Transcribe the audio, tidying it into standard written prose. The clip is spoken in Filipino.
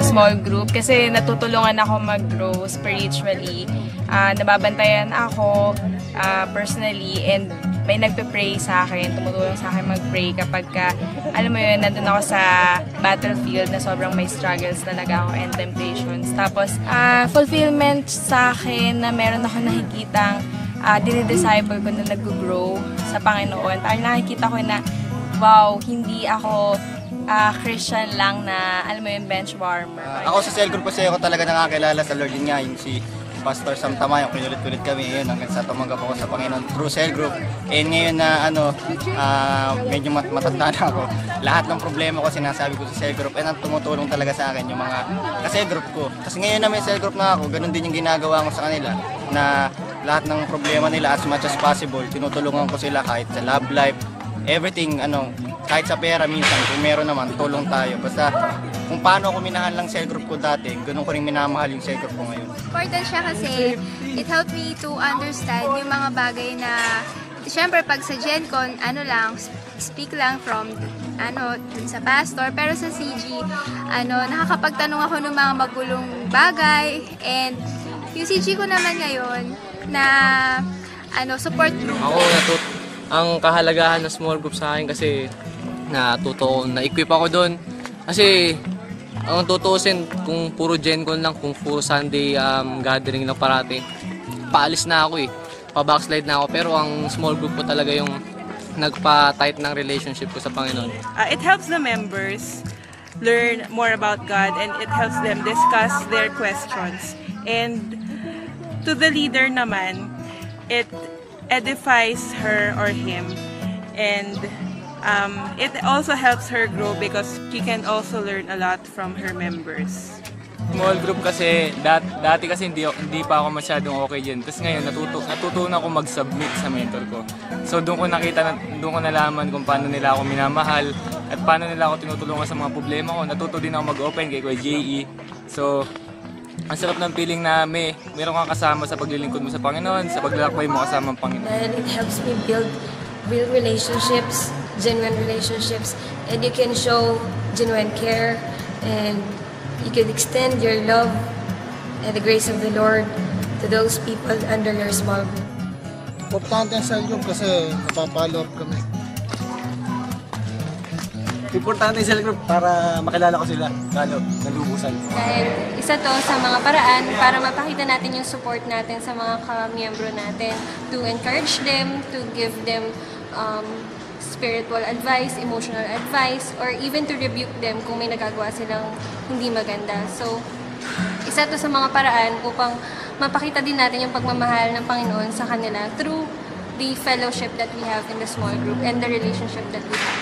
small group kasi natutulungan ako mag-grow spiritually. Nababantayan ako personally and may nagpe-pray sa akin, tumutulong sa akin mag-pray kapag alam mo yun, nandun ako sa battlefield na sobrang may struggles talaga ako and temptations. Tapos, fulfillment sa akin na meron ako nakikitang dinidisciple ko na nag-grow sa Panginoon. Parang nakikita ko na, wow, hindi ako Christian lang na, alam mo yung bench warmer. Ako sa cell group kasi ako talaga nakakilala sa Lord niya, yung si Pastor Sam Tamayo, kinulit-kulit kami yun hanggang sa tumanggap ako sa Panginoon through cell group. And ngayon na medyo matanda na ako, lahat ng problema ko sinasabi ko sa cell group and ang tumutulong talaga sa akin yung mga ka-cell group ko. Kasi ngayon na may cell group na ako, ganun din yung ginagawa ko sa kanila na lahat ng problema nila as much as possible, tinutulungan ko sila kahit sa love life, everything, kahit sa pera minsan, kung meron naman, tulong tayo. Basta kung paano ako minahal lang cell group ko dati, ganun ko rin minamahal yung cell group ko ngayon. Important siya kasi it helped me to understand yung mga bagay na, syempre pag sa GenCon, speak lang from dun sa pastor, pero sa CG, nakakapagtanong ako ng mga magulong bagay, and yung CG ko naman ngayon na support group. Ako ang kahalagahan ng small group sa akin kasi na-equip ako doon. Kasi ang tutuusin, kung puro GenCon lang, kung puro Sunday gathering lang parati, paalis na ako pa-backslide na ako. Pero ang small group ko talaga yung nagpa-tight ng relationship ko sa Panginoon. It helps the members learn more about God and it helps them discuss their questions. And to the leader naman, it edifies her or him, and it also helps her grow because she can also learn a lot from her members. Small group kasi, dati kasi hindi pa ako masyadong okay dyan. Tapos ngayon, natutunan ko mag-submit sa mentor ko. So doon ko nalaman kung paano nila ako minamahal at paano nila ako tinutulungan sa mga problema ko. Natuto din ako mag-open kay Kuya J.E. So, ang sarap ng feeling na meron kang kasama sa paglilingkod mo sa Panginoon, sa paglalakbay mo kasama ang Panginoon. And it helps me build real relationships, genuine relationships, and you can show genuine care, and you can extend your love and the grace of the Lord to those people under your small group. Importante ang cell group kasi napapalo up kami. Importante yung cell group para makilala ko sila lalo, nalubusan. Dahil isa to sa mga paraan para mapakita natin yung support natin sa mga kamiyembro natin, to encourage them, to give them spiritual advice, emotional advice, or even to rebuke them kung may nagagawa silang hindi maganda. So, isa to sa mga paraan upang mapakita din natin yung pagmamahal ng Panginoon sa kanila through the fellowship that we have in the small group and the relationship that we have.